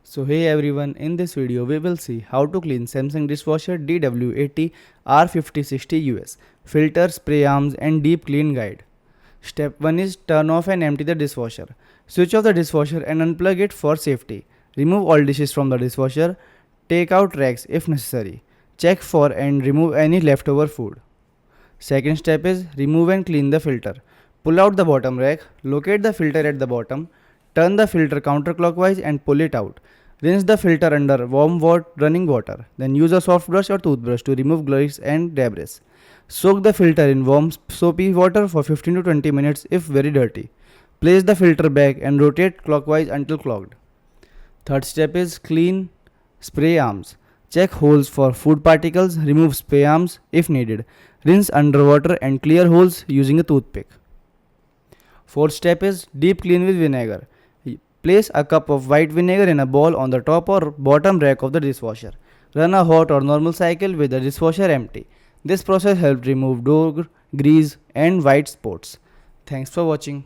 So hey everyone, in this video we will see how to clean Samsung dishwasher DW80R5060US, filter, spray arms and deep clean guide. Step 1 is turn off and empty the dishwasher. Switch off the dishwasher and unplug it for safety. Remove all dishes from the dishwasher. Take out racks if necessary. Check for and remove any leftover food. Second step is remove and clean the filter. Pull out the bottom rack, locate the filter at the bottom, turn the filter counterclockwise and pull it out. Rinse the filter under warm running water. Then use a soft brush or toothbrush to remove grease and debris. Soak the filter in warm soapy water for 15 to 20 minutes if very dirty. Place the filter back and rotate clockwise until clogged. Third step is clean spray arms. Check holes for food particles, remove spray arms if needed. Rinse underwater and clear holes using a toothpick. Fourth step is deep clean with vinegar. Place a cup of white vinegar in a bowl on the top or bottom rack of the dishwasher. Run a hot or normal cycle with the dishwasher empty. This process helps remove dirt, grease and white spots. Thanks for watching.